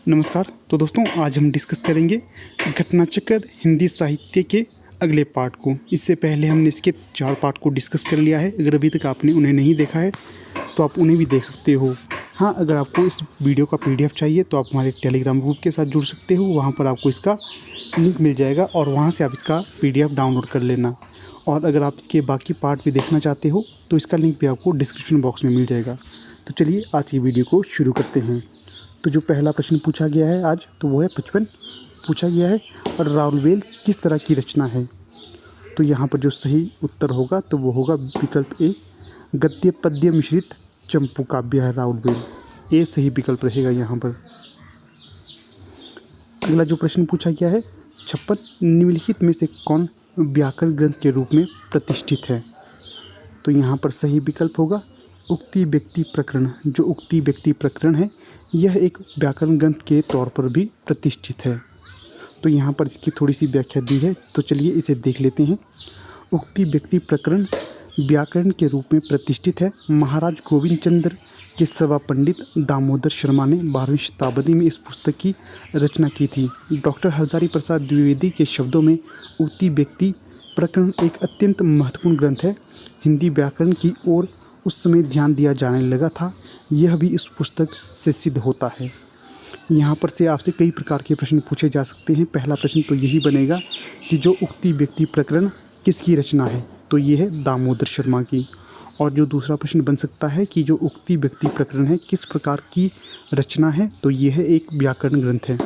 नमस्कार। तो दोस्तों, आज हम डिस्कस करेंगे घटनाचक्र हिंदी साहित्य के अगले पार्ट को। इससे पहले हमने इसके 4 पार्ट को डिस्कस कर लिया है। अगर अभी तक आपने उन्हें नहीं देखा है तो आप उन्हें भी देख सकते हो। हाँ, अगर आपको इस वीडियो का PDF चाहिए तो आप हमारे टेलीग्राम ग्रुप के साथ जुड़ सकते हो। वहाँ पर आपको इसका लिंक मिल जाएगा और वहाँ से आप इसका PDF डाउनलोड कर लेना। और अगर आप इसके बाकी पार्ट भी देखना चाहते हो तो इसका लिंक भी आपको डिस्क्रिप्शन बॉक्स में मिल जाएगा। तो चलिए आज की वीडियो को शुरू करते हैं। तो जो पहला प्रश्न पूछा गया है आज, तो वो है 55 पूछा गया है। और राउलवेल किस तरह की रचना है? तो यहाँ पर जो सही उत्तर होगा तो वो होगा विकल्प ए, गद्य पद्य मिश्रित चंपू काव्य है राउलवेल। ए सही विकल्प रहेगा यहाँ पर। अगला जो प्रश्न पूछा गया है 56, निम्नलिखित में से कौन व्याकरण ग्रंथ के रूप में प्रतिष्ठित है? तो यहाँ पर सही विकल्प होगा उक्ति व्यक्ति प्रकरण। जो उक्ति व्यक्ति प्रकरण है यह एक व्याकरण ग्रंथ के तौर पर भी प्रतिष्ठित है। तो यहाँ पर इसकी थोड़ी सी व्याख्या दी है, तो चलिए इसे देख लेते हैं। उक्ति व्यक्ति प्रकरण व्याकरण के रूप में प्रतिष्ठित है। महाराज गोविंद चंद्र के सभा पंडित दामोदर शर्मा ने 12वीं शताब्दी में इस पुस्तक की रचना की थी। डॉक्टर हरजारी प्रसाद द्विवेदी के शब्दों में उक्ति व्यक्ति प्रकरण एक अत्यंत महत्वपूर्ण ग्रंथ है। हिंदी व्याकरण की ओर उस समय ध्यान दिया जाने लगा था, यह भी इस पुस्तक से सिद्ध होता है। यहाँ पर से आपसे कई प्रकार के प्रश्न पूछे जा सकते हैं। पहला प्रश्न तो यही बनेगा कि जो उक्ति व्यक्ति प्रकरण किसकी रचना है? तो ये है दामोदर शर्मा की। और जो दूसरा प्रश्न बन सकता है कि जो उक्ति व्यक्ति प्रकरण है किस प्रकार की रचना है? तो ये है एक व्याकरण ग्रंथ है।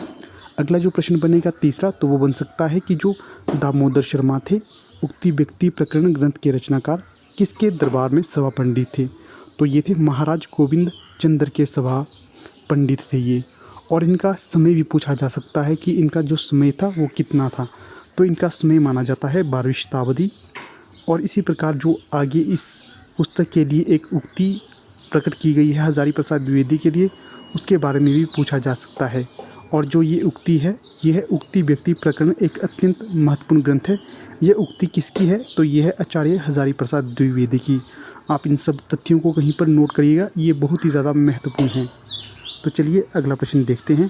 अगला जो प्रश्न बनेगा तीसरा, तो वो बन सकता है कि जो दामोदर शर्मा थे उक्ति व्यक्ति प्रकरण ग्रंथ के रचनाकार किसके दरबार में सभा पंडित थे? तो ये थे महाराज गोविंद चंद्र के सभा पंडित थे ये। और इनका समय भी पूछा जा सकता है कि इनका जो समय था वो कितना था। तो इनका समय माना जाता है 12वीं शताब्दी। और इसी प्रकार जो आगे इस पुस्तक के लिए एक उक्ति प्रकट की गई है हजारी प्रसाद द्विवेदी के लिए, उसके बारे में भी पूछा जा सकता है। और जो ये उक्ति है यह है उक्ति व्यक्ति प्रकरण एक अत्यंत महत्वपूर्ण ग्रंथ है। यह उक्ति किसकी है? तो यह है आचार्य हजारी प्रसाद द्विवेदी की। आप इन सब तथ्यों को कहीं पर नोट करिएगा, ये बहुत ही ज़्यादा महत्वपूर्ण है। तो चलिए अगला प्रश्न देखते हैं।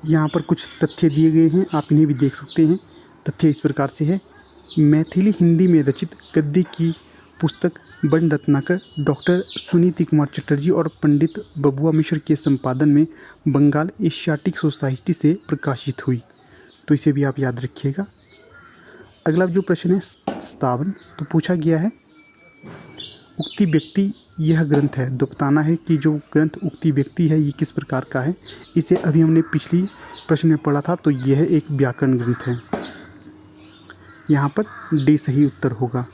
यहाँ पर कुछ तथ्य दिए गए हैं, आप इन्हें भी देख सकते हैं। तथ्य इस प्रकार से है। मैथिली हिंदी में रचित गद्य की पुस्तक बन रत्नाकर डॉक्टर सुनीति कुमार चटर्जी और पंडित बबुआ मिश्र के संपादन में बंगाल एशियाटिक सोसाइटी से प्रकाशित हुई। तो इसे भी आप याद रखिएगा। अगला जो प्रश्न है 57, तो पूछा गया है उक्ति व्यक्ति यह ग्रंथ है। तो बताना है कि जो ग्रंथ उक्ति व्यक्ति है ये किस प्रकार का है। इसे अभी हमने पिछली प्रश्न में पढ़ा था, तो यह एक व्याकरण ग्रंथ है। यहाँ पर डी सही उत्तर होगा।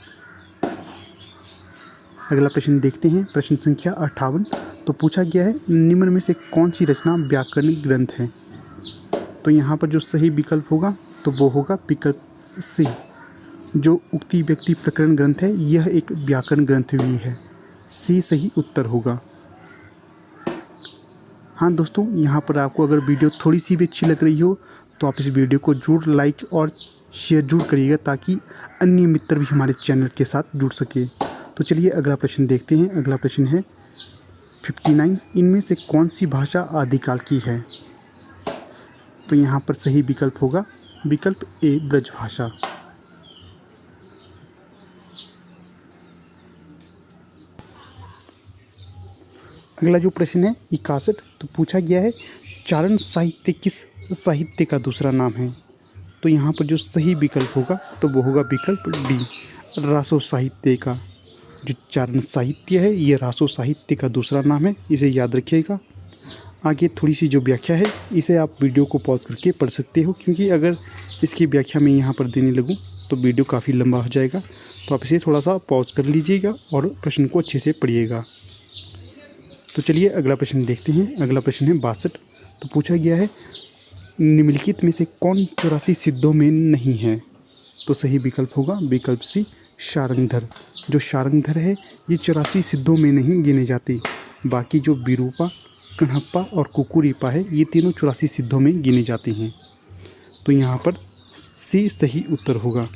अगला प्रश्न देखते हैं, प्रश्न संख्या 58, तो पूछा गया है निम्न में से कौन सी रचना व्याकरण ग्रंथ है? तो यहाँ पर जो सही विकल्प होगा तो वो होगा विकल्प सी। जो उक्ति व्यक्ति प्रकरण ग्रंथ है यह एक व्याकरण ग्रंथ भी है। सी सही उत्तर होगा। हाँ दोस्तों, यहाँ पर आपको अगर वीडियो थोड़ी सी भी अच्छी लग रही हो तो आप इस वीडियो को जरूर लाइक और शेयर जरूर करिएगा ताकि अन्य मित्र भी हमारे चैनल के साथ जुड़ सके। तो चलिए अगला प्रश्न देखते हैं। अगला प्रश्न है 59, इनमें से कौन सी भाषा आदिकाल की है? तो यहाँ पर सही विकल्प होगा विकल्प ए, ब्रजभाषा। अगला जो प्रश्न है 61, तो पूछा गया है चारण साहित्य किस साहित्य का दूसरा नाम है? तो यहाँ पर जो सही विकल्प होगा तो वो होगा विकल्प डी, रासो साहित्य का। जो चारण साहित्य है ये रासो साहित्य का दूसरा नाम है, इसे याद रखिएगा। आगे थोड़ी सी जो व्याख्या है इसे आप वीडियो को पॉज करके पढ़ सकते हो, क्योंकि अगर इसकी व्याख्या मैं यहाँ पर देने लगूँ तो वीडियो काफ़ी लंबा हो जाएगा। तो आप इसे थोड़ा सा पॉज कर लीजिएगा और प्रश्न को अच्छे से पढ़िएगा। तो चलिए अगला प्रश्न देखते हैं। अगला प्रश्न है 62, तो पूछा गया है निम्नलिखित में से कौन 84 सिद्धों में नहीं है? तो सही विकल्प होगा विकल्प सी, शारंगधर। जो शारंगधर है ये 84 सिद्धों में नहीं गिने जाते। बाकी जो विरूपा, कण्हप्पा और कुकुरीपा है ये तीनों 84 सिद्धों में गिने जाते हैं। तो यहाँ पर सी सही उत्तर होगा।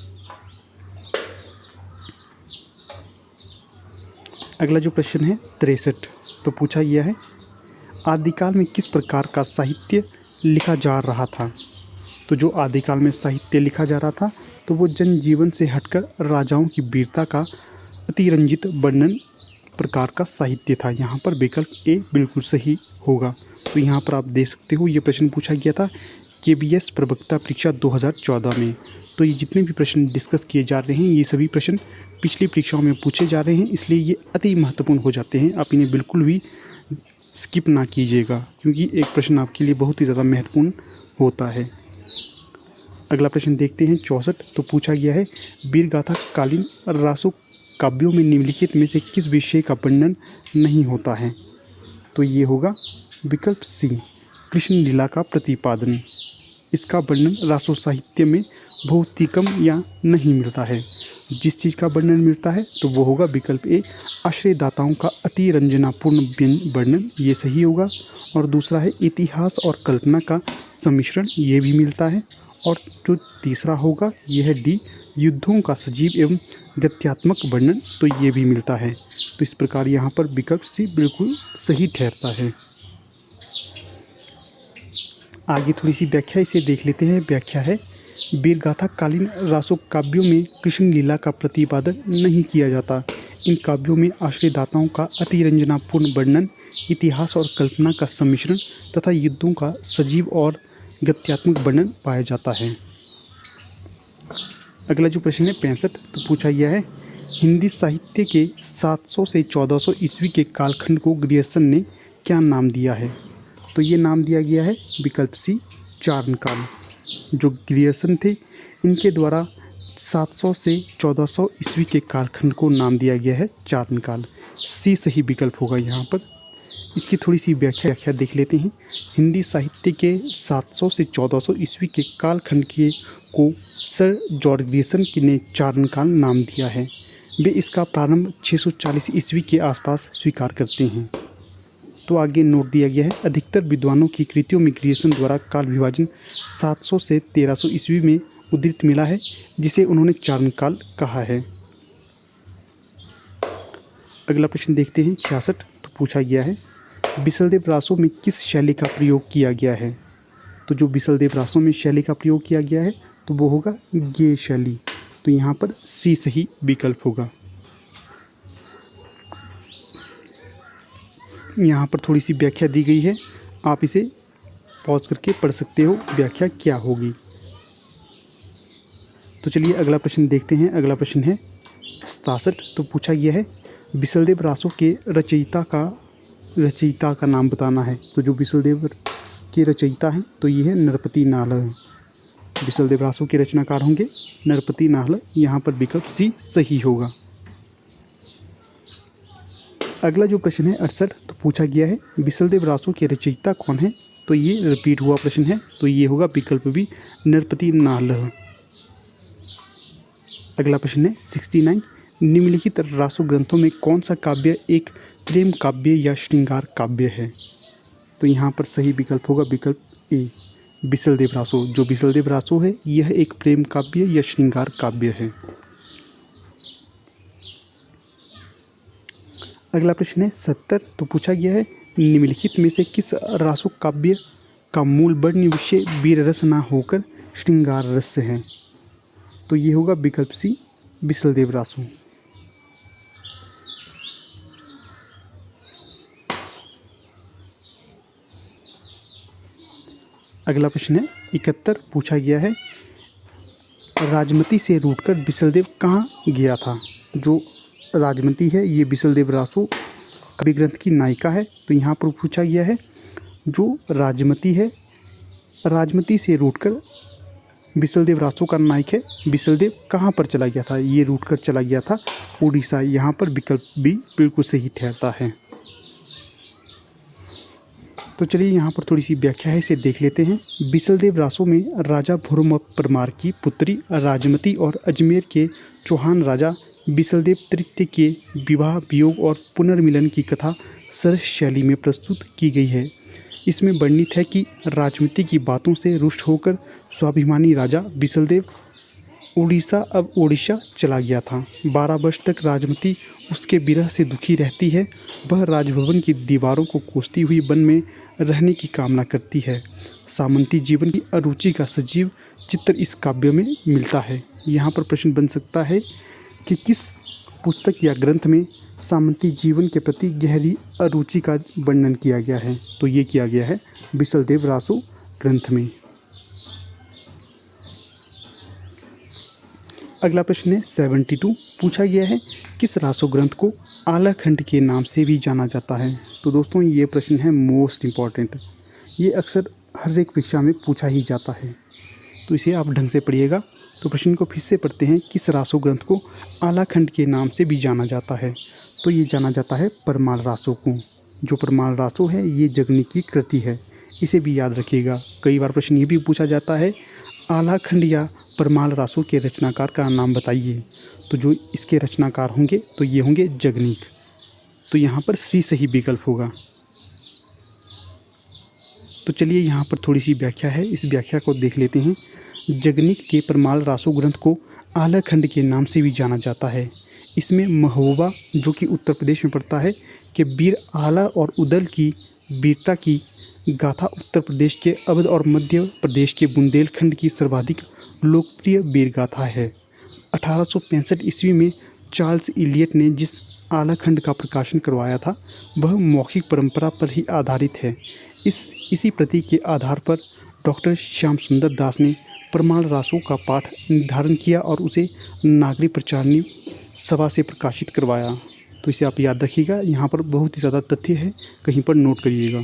अगला जो प्रश्न है 63, तो पूछा गया है आदिकाल में किस प्रकार का साहित्य लिखा जा रहा था। तो जो आदिकाल में साहित्य लिखा जा रहा था तो वो जनजीवन से हटकर राजाओं की वीरता का अतिरंजित वर्णन प्रकार का साहित्य था। यहाँ पर विकल्प ए बिल्कुल सही होगा। तो यहाँ पर आप देख सकते हो ये प्रश्न पूछा गया था KBS प्रवक्ता परीक्षा 2014 में। तो ये जितने भी प्रश्न डिस्कस किए जा रहे हैं ये सभी प्रश्न पिछली परीक्षाओं में पूछे जा रहे हैं, इसलिए ये अति महत्वपूर्ण हो जाते हैं। आप इन्हें बिल्कुल भी स्किप ना कीजिएगा क्योंकि एक प्रश्न आपके लिए बहुत ही ज़्यादा महत्वपूर्ण होता है। अगला प्रश्न देखते हैं 64, तो पूछा गया है वीरगाथा कालीन रासो काव्यों में निम्नलिखित में से किस विषय का वर्णन नहीं होता है। तो ये होगा विकल्प सी, कृष्ण लीला का प्रतिपादन। इसका वर्णन रासो साहित्य में बहुत ही कम या नहीं मिलता है। जिस चीज़ का वर्णन मिलता है तो वो होगा विकल्प ए, आश्रयदाताओं का अतिरंजनापूर्ण वर्णन, ये सही होगा। और दूसरा है इतिहास और कल्पना का सम्मिश्रण, ये भी मिलता है। और जो तीसरा होगा ये है डी, युद्धों का सजीव एवं गत्यात्मक वर्णन, तो ये भी मिलता है। तो इस प्रकार यहाँ पर विकल्प सी बिल्कुल सही ठहरता है। आगे थोड़ी सी व्याख्या इसे देख लेते हैं। व्याख्या है वीरगाथा कालीन रासो काव्यों में कृष्ण लीला का प्रतिपादन नहीं किया जाता। इन काव्यों में आश्रयदाताओं का अतिरंजनापूर्ण वर्णन, इतिहास और कल्पना का सम्मिश्रण तथा युद्धों का सजीव और गत्यात्मक वर्णन पाया जाता है। अगला जो प्रश्न है 65, तो पूछा गया है हिंदी साहित्य के 700 से 1400 ईस्वी के कालखंड को ग्रियर्सन ने क्या नाम दिया है। तो ये नाम दिया गया है विकल्प सी, चारणकाल। जो ग्रियर्सन थे इनके द्वारा 700 से 1400 ईस्वी के कालखंड को नाम दिया गया है चारणकाल। सी सही विकल्प होगा यहाँ पर। इसकी थोड़ी सी व्याख्या देख लेते हैं। हिंदी साहित्य के 700 से 1400 ईस्वी के कालखंड को सर जॉर्ज ग्रियर्सन ने चारणकाल नाम दिया है। वे इसका प्रारंभ 640 ईस्वी के आसपास स्वीकार करते हैं। तो आगे नोट दिया गया है अधिकतर विद्वानों की कृतियों में ग्रियर्सन द्वारा काल विभाजन 700 से 1300 ईस्वी में उद्धृत मिला है, जिसे उन्होंने चारणकाल कहा है। अगला प्रश्न देखते हैं 66, तो पूछा गया है बिसलदेव रासों में किस शैली का प्रयोग किया गया है। तो जो बिसलदेव रासों में शैली का प्रयोग किया गया है तो वो होगा गेय शैली। तो यहाँ पर सी सही विकल्प होगा। यहाँ पर थोड़ी सी व्याख्या दी गई है, आप इसे पॉज करके पढ़ सकते हो व्याख्या क्या होगी। तो चलिए अगला प्रश्न देखते हैं। अगला प्रश्न है 67, तो पूछा गया है बिसलदेव रासों के रचयिता का नाम बताना है। तो जो बिसलदेव के रचयिता हैं तो ये है नरपति नाहल। बिसलदेव रासों के रचनाकार होंगे नरपति नाहल। यहाँ पर विकल्प सी सही होगा। अगला जो प्रश्न है 68, तो पूछा गया है बिसलदेव रासों के रचयिता कौन है। तो ये रिपीट हुआ प्रश्न है, तो ये होगा विकल्प बी, नरपति नाहल। अगला प्रश्न है 69, निम्नलिखित रासो ग्रंथों में कौन सा काव्य एक प्रेम काव्य या श्रृंगार काव्य है। तो यहाँ पर सही विकल्प होगा विकल्प ए, बिसलदेव रासो। जो बिसलदेव रासो है यह एक प्रेम काव्य या श्रृंगार काव्य है। अगला प्रश्न है 70, तो पूछा गया है निम्नलिखित में से किस रासो काव्य का मूल वर्ण विषय वीर रस न होकर श्रृंगार रस है। तो ये होगा विकल्प सी, बिसलदेव रासो। अगला प्रश्न है 71, पूछा गया है राजमती से रूठकर बिसलदेव कहाँ गया था। जो राजमती है ये बिसलदेव रासो काव्य ग्रंथ की नायिका है। तो यहाँ पर पूछा गया है जो राजमती है, राजमती से रूठकर बिसलदेव रासो का नायक है, बिसलदेव कहाँ पर चला गया था। ये रूठकर चला गया था उड़ीसा। यहाँ पर विकल्प बी बिल्कुल सही ठहरता है। तो चलिए यहाँ पर थोड़ी सी व्याख्या है, इसे देख लेते हैं। बिसलदेव रासो में राजा भुरम परमार की पुत्री राजमती और अजमेर के चौहान राजा बिसलदेव तृतीय के विवाह, वियोग और पुनर्मिलन की कथा सरस शैली में प्रस्तुत की गई है। इसमें वर्णित है कि राजमती की बातों से रुष्ट होकर स्वाभिमानी राजा बिसलदेव उड़ीसा अब ओडिशा चला गया था। 12 वर्ष तक राजमती उसके विरह से दुखी रहती है। वह राजभवन की दीवारों को कोसती हुई वन में रहने की कामना करती है। सामंती जीवन की अरुचि का सजीव चित्र इस काव्य में मिलता है। यहाँ पर प्रश्न बन सकता है कि किस पुस्तक या ग्रंथ में सामंती जीवन के प्रति गहरी अरुचि का वर्णन किया गया है। तो ये किया गया है बिसलदेव रासो ग्रंथ में। अगला प्रश्न है 72। पूछा गया है किस रासो ग्रंथ को आलाखंड के नाम से भी जाना जाता है। तो दोस्तों ये प्रश्न है मोस्ट इम्पॉर्टेंट। ये अक्सर हर एक परीक्षा में पूछा ही जाता है, तो इसे आप ढंग से पढ़िएगा। तो प्रश्न को फिर से पढ़ते हैं, किस रासो ग्रंथ को आलाखंड के नाम से भी जाना जाता है। तो ये जाना जाता है परमाल रासो को। जो परमाल रासो है ये जगनी की कृति है, इसे भी याद रखिएगा। कई बार प्रश्न ये भी पूछा जाता है आलाखंड या परमाल रासो के रचनाकार का नाम बताइए। तो जो इसके रचनाकार होंगे तो ये होंगे जगनीक। तो यहाँ पर सी सही विकल्प होगा। तो चलिए यहाँ पर थोड़ी सी व्याख्या है, इस व्याख्या को देख लेते हैं। जगनीक के परमाल रासो ग्रंथ को आलाखंड के नाम से भी जाना जाता है। इसमें महोबा, जो कि उत्तर प्रदेश में पड़ता है, कि वीर आला और उदल की वीरता की गाथा उत्तर प्रदेश के अवध और मध्य प्रदेश के बुंदेलखंड की सर्वाधिक लोकप्रिय वीर गाथा है। 1865 ईस्वी में चार्ल्स इलियट ने जिस आलाखंड का प्रकाशन करवाया था वह मौखिक परंपरा पर ही आधारित है। इसी प्रति के आधार पर डॉक्टर श्याम सुंदर दास ने परमाल रासो का पाठ निर्धारण किया और उसे नागरिक प्रचारणी सभा से प्रकाशित करवाया। तो इसे आप याद रखिएगा, यहाँ पर बहुत ही ज़्यादा तथ्य है, कहीं पर नोट करिएगा।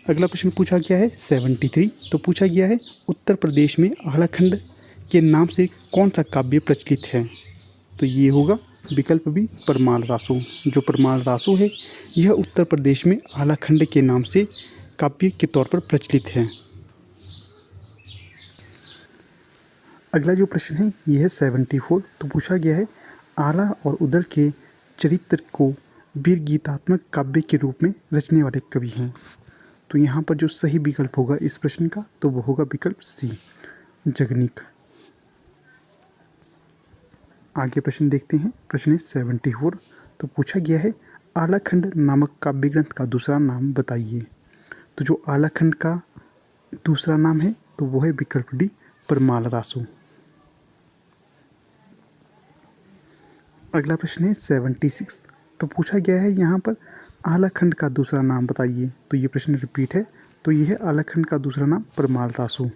अगला प्रश्न पूछा गया है 73। तो पूछा गया है उत्तर प्रदेश में आलाखंड के नाम से कौन सा काव्य प्रचलित है। तो ये होगा विकल्प बी परमाल रासो। जो परमाल रासो है यह उत्तर प्रदेश में आलाखंड के नाम से काव्य के तौर पर प्रचलित है। अगला जो प्रश्न है यह है 74। तो पूछा गया है आला और उदल के चरित्र को वीर गीतात्मक काव्य के रूप में रचने वाले कवि हैं। तो यहाँ पर जो सही विकल्प होगा इस प्रश्न का तो वो होगा विकल्प सी जगनीक। आगे प्रश्न देखते हैं। प्रश्न है 74। तो पूछा गया है आलाखंड नामक काव्य ग्रंथ का दूसरा नाम बताइए। तो जो आलाखंड का दूसरा नाम है तो वो है विकल्प डी परमाल रासो। अगला प्रश्न है 76। तो पूछा गया है यहाँ पर आलाखंड का दूसरा नाम बताइए। तो ये प्रश्न रिपीट है। तो ये है आलाखंड का दूसरा नाम परमाल रासो।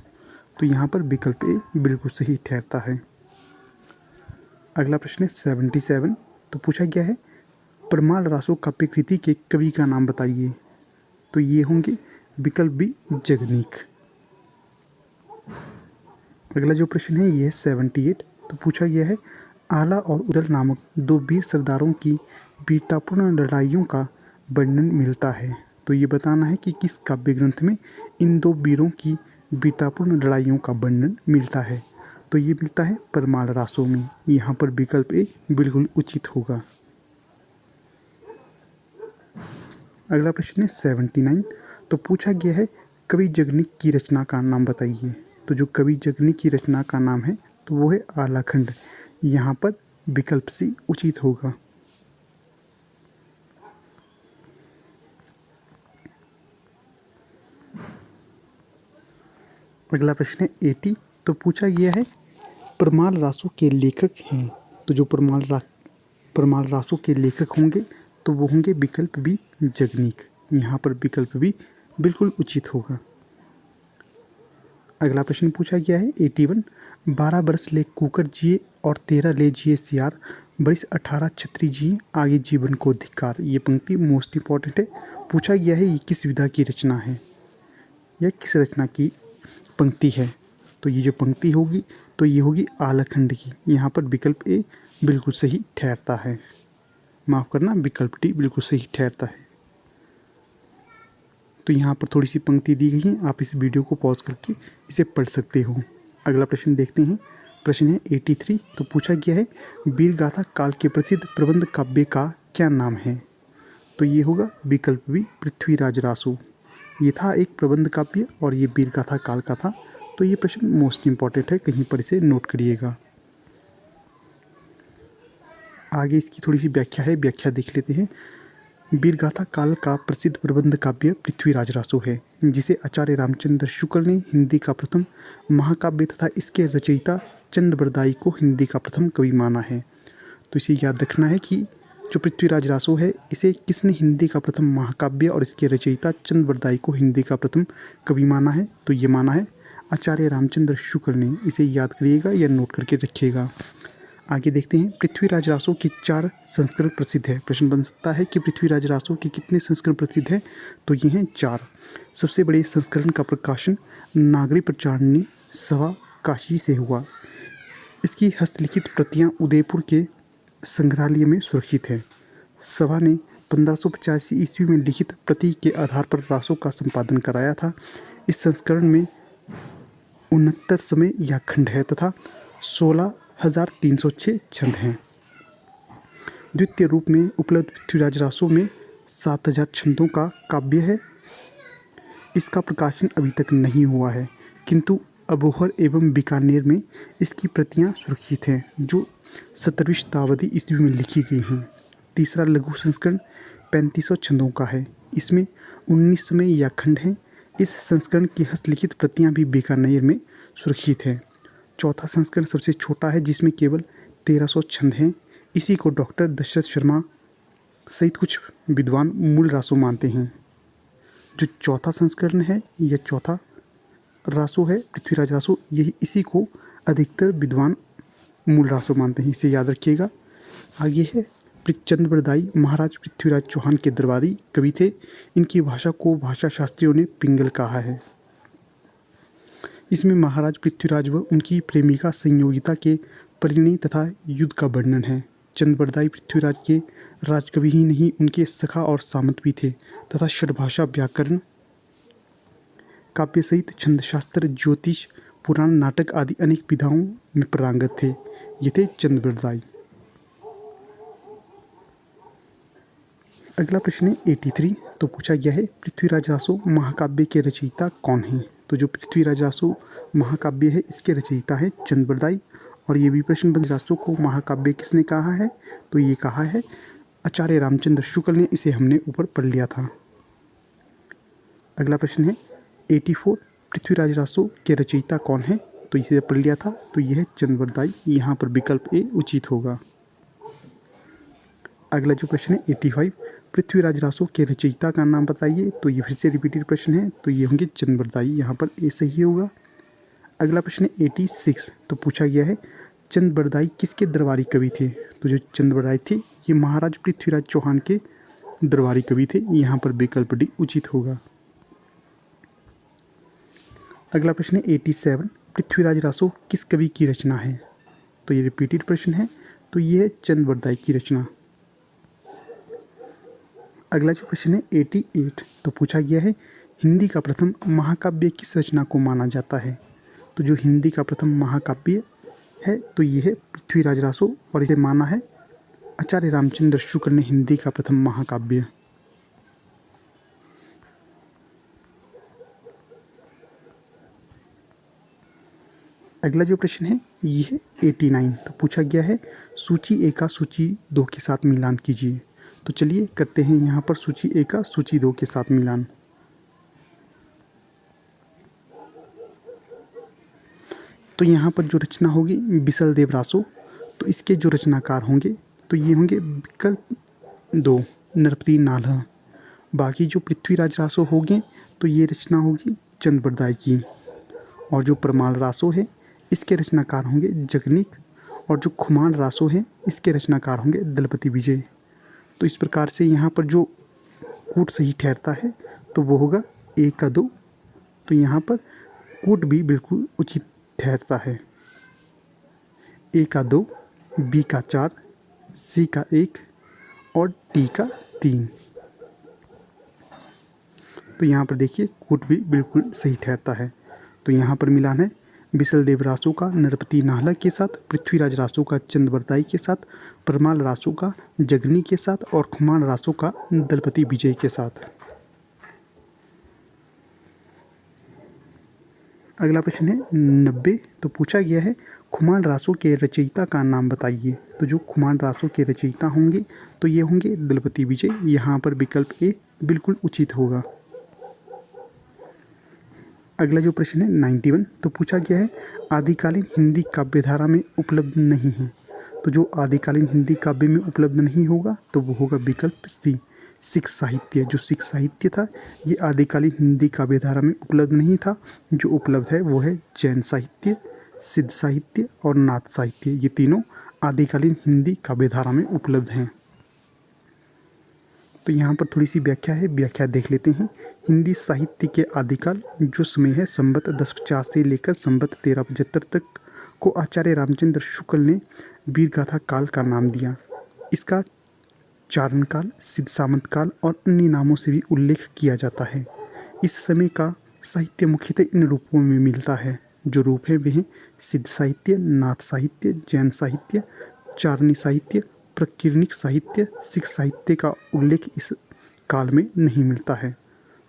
तो यहाँ पर विकल्प ए बिल्कुल सही ठहरता है। अगला प्रश्न है 77। तो पूछा गया है परमाल रासो काव्य कृति के कवि का नाम बताइए। तो ये होंगे विकल्प बी जगनीक। अगला जो प्रश्न है ये है 78। तो पूछा गया है आला और उदल नामक दो वीर सरदारों की वीरतापूर्ण लड़ाइयों का वर्णन मिलता है। तो ये बताना है कि किस काव्य ग्रंथ में इन दो वीरों की वीरतापूर्ण लड़ाइयों का वर्णन मिलता है। तो ये मिलता है परमाल रासो में। यहाँ पर विकल्प ए बिल्कुल उचित होगा। अगला प्रश्न है 79। तो पूछा गया है कवि जगनीक की रचना का नाम बताइए। तो जो कवि जगनीक की रचना का नाम है तो वो है आलाखंड। यहाँ पर विकल्प सी उचित होगा। अगला प्रश्न है 80। तो पूछा गया है परमाल रासो के लेखक हैं। तो जो परमाल रासो के लेखक होंगे तो वो होंगे विकल्प बी जगनीक। यहाँ पर विकल्प बी बिल्कुल उचित होगा। अगला प्रश्न पूछा गया है 81। 12 बरस ले कुकर जिए और 13 ले जिए सियार, बरिस 18 छत्री जिए आगे जीवन को धिक्कार। ये पंक्ति मोस्ट इंपॉर्टेंट है। पूछा गया है ये किस विधा की रचना है या किस रचना की पंक्ति है। तो ये जो पंक्ति होगी तो ये होगी आलाखंड की। यहाँ पर विकल्प ए बिल्कुल सही ठहरता है। माफ़ करना, विकल्प डी बिल्कुल सही ठहरता है। तो यहाँ पर थोड़ी सी पंक्ति दी गई है, आप इस वीडियो को पॉज करके इसे पढ़ सकते हो। अगला प्रश्न देखते हैं। प्रश्न है 83। तो पूछा गया है वीरगाथा काल के प्रसिद्ध प्रबंध काव्य का क्या नाम है। तो ये होगा विकल्प बी पृथ्वीराज रासो। ये था एक प्रबंध काव्य और ये वीरगाथा काल का था। तो ये प्रश्न मोस्ट इम्पॉर्टेंट है, कहीं पर इसे नोट करिएगा। आगे इसकी थोड़ी सी व्याख्या है, व्याख्या देख लेते हैं। वीरगाथा काल का प्रसिद्ध प्रबंध काव्य पृथ्वीराज रासो है, जिसे आचार्य रामचंद्र शुक्ल ने हिंदी का प्रथम महाकाव्य तथा इसके रचयिता चंद्रबरदाई को हिंदी का प्रथम कवि माना है। तो इसे याद रखना है कि जो पृथ्वीराज रासो है, इसे किसने हिंदी का प्रथम महाकाव्य और इसके रचयिता चंद्रबरदाई को हिंदी का प्रथम कवि माना है? तो ये माना है आचार्य रामचंद्र शुक्ल ने। इसे याद करिएगा या नोट करके रखिएगा। आगे देखते हैं, पृथ्वीराज रासो के 4 संस्करण प्रसिद्ध है। प्रश्न बन सकता है कि पृथ्वीराज रासो के कितने संस्करण प्रसिद्ध हैं? तो ये हैं 4। सबसे बड़े संस्करण का प्रकाशन नागरी प्रचारणी सभा काशी से हुआ। इसकी हस्तलिखित प्रतियां उदयपुर के संग्रहालय में सुरक्षित हैं। सभा ने 1585 ईस्वी में लिखित प्रति के आधार पर रासो का संपादन कराया था। इस संस्करण में 69 समय या खंड है तथा 16,306 छंद हैं। द्वितीय रूप में उपलब्ध पृथ्वीराज रासो में 7,000 छंदों का काव्य है। इसका प्रकाशन अभी तक नहीं हुआ है, किंतु अबोहर एवं बीकानेर में इसकी प्रतियां सुरक्षित हैं, जो 17वीं शताब्दी ईस्वी में लिखी गई हैं। तीसरा लघु संस्करण 3500 छंदों का है। इसमें 19 समय या खंड हैं। इस संस्करण की हस्तलिखित प्रतियां भी बीकानेर में सुरक्षित हैं। चौथा संस्करण सबसे छोटा है, जिसमें केवल 1300 छंद हैं। इसी को डॉक्टर दशरथ शर्मा सहित कुछ विद्वान मूल रासो मानते हैं। जो चौथा संस्करण है या चौथा रासो है पृथ्वीराज रासो, यही इसी को अधिकतर विद्वान मूल रासो मानते हैं। इसे याद रखिएगा। आगे है, चंद्रबरदाई महाराज पृथ्वीराज चौहान के दरबारी कवि थे। इनकी भाषा को भाषा शास्त्रियों ने पिंगल कहा है। इसमें महाराज पृथ्वीराज व उनकी प्रेमिका संयोगिता के परिणय तथा युद्ध का वर्णन है। चंद्रबरदाई पृथ्वीराज के राजकवि ही नहीं, उनके सखा और सामंत भी थे तथा षडभाषा, व्याकरण, काव्य सहित छंदशास्त्र, ज्योतिष, पुराण, नाटक आदि अनेक विधाओं में पारंगत थे। ये थे चंद्रबरदाई। अगला प्रश्न है 83। तो पूछा गया है, पृथ्वीराज रासो महाकाव्य के रचयिता कौन हैं? तो जो पृथ्वीराज रासो महाकाव्य है, इसके रचयिता है चंद्रबरदाई। और ये भी प्रश्न बन, रासो को महाकाव्य किसने कहा है? तो ये कहा है आचार्य रामचंद्र शुक्ल ने। इसे हमने ऊपर पढ़ लिया था। अगला प्रश्न है 84। पृथ्वीराज रासो के रचयिता कौन है? तो इसे पढ़ लिया था, तो यह है चंद्रबरदाई। यहाँ पर विकल्प ए उचित होगा। अगला जो प्रश्न है 85। पृथ्वीराज रासो के रचयिता का नाम बताइए। तो ये फिर से रिपीटेड प्रश्न है, तो ये होंगे चंद्रबरदाई। यहाँ पर ए सही होगा। अगला प्रश्न है 86। तो पूछा गया है, चंद्रबरदाई किसके दरबारी कवि थे? तो जो चंद्रबरदाई थे, ये महाराज पृथ्वीराज चौहान के दरबारी कवि थे। यहाँ पर विकल्प डी उचित होगा। अगला प्रश्न है 87। पृथ्वीराज रासो किस कवि की रचना है? तो ये रिपीटेड प्रश्न है, तो ये है चंद्रबरदाई की रचना। अगला जो प्रश्न है 88। तो पूछा गया है, हिंदी का प्रथम महाकाव्य किस रचना को माना जाता है? तो जो हिंदी का प्रथम महाकाव्य है, तो ये है पृथ्वीराज रासो, और इसे माना है आचार्य रामचंद्र शुक्ल ने हिंदी का प्रथम महाकाव्य। अगला जो प्रश्न है ये है 89। तो पूछा गया है, सूची ए का सूची 2 के साथ मिलान कीजिए। तो चलिए करते हैं यहाँ पर सूची ए का सूची 2 के साथ मिलान। तो यहाँ पर जो रचना होगी बिसलदेव रासो, तो इसके जो रचनाकार होंगे तो ये होंगे विकल्प 2 नरपति नाल्ह। बाकी जो पृथ्वीराज रासो होंगे तो ये रचना होगी चंद्रबरदाई की। और जो परमाल रासो है, इसके रचनाकार होंगे जगनिक। और जो खुमान रासो है, इसके रचनाकार होंगे दलपति विजय। तो इस प्रकार से यहाँ पर जो कूट सही ठहरता है तो वो होगा ए का 2। तो यहाँ पर कूट भी बिल्कुल उचित ठहरता है। ए का 2, बी का 4, सी का 1 और डी का 3। तो यहाँ पर देखिए कूट भी बिल्कुल सही ठहरता है। तो यहाँ पर मिलान है बिसलदेव रासो का नरपति नाहला के साथ, पृथ्वीराज रासो का चंद्रबरदाई के साथ, परमाल रासो का जगनी के साथ और खुमान रासो का दलपति विजय के साथ। अगला प्रश्न है 90। तो पूछा गया है खुमान रासों के रचयिता का नाम बताइए। तो जो खुमान रासों के रचयिता होंगे तो ये होंगे दलपति विजय। यहाँ पर विकल्प ए बिल्कुल उचित होगा। अगला जो प्रश्न है 91। तो पूछा गया है आदिकालीन हिंदी काव्यधारा में उपलब्ध नहीं है। तो जो आदिकालीन हिंदी काव्य में उपलब्ध नहीं होगा तो वो होगा विकल्प सी सिख साहित्य। जो सिख साहित्य था ये आदिकालीन हिंदी काव्यधारा में उपलब्ध नहीं था। जो उपलब्ध है वो है जैन साहित्य, सिद्ध साहित्य और नाथ साहित्य। ये तीनों आदिकालीन हिंदी काव्यधारा में उपलब्ध हैं। तो यहाँ पर थोड़ी सी व्याख्या है, व्याख्या देख लेते हैं। हिंदी साहित्य के आदिकाल जो समय है संवत 1050 से लेकर संवत 1375 तक को आचार्य रामचंद्र शुक्ल ने वीरगाथा काल का नाम दिया। इसका चारण काल, सिद्ध सामंत काल और अन्य नामों से भी उल्लेख किया जाता है। इस समय का साहित्य मुख्यतः इन रूपों में मिलता है। जो रूप है वे हैं सिद्ध साहित्य, नाथ साहित्य, जैन साहित्य, चारणी साहित्य, प्रकीर्णिक साहित्य। सिख साहित्य का उल्लेख इस काल में नहीं मिलता है।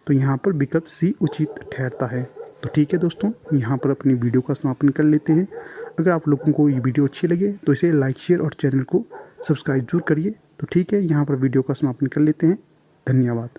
तो यहाँ पर विकल्प सी उचित ठहरता है। तो ठीक है दोस्तों, यहाँ पर अपनी वीडियो का समापन कर लेते हैं। अगर आप लोगों को ये वीडियो अच्छी लगे तो इसे लाइक, शेयर और चैनल को सब्सक्राइब जरूर करिए। तो ठीक है, यहाँ पर वीडियो का समापन कर लेते हैं। धन्यवाद।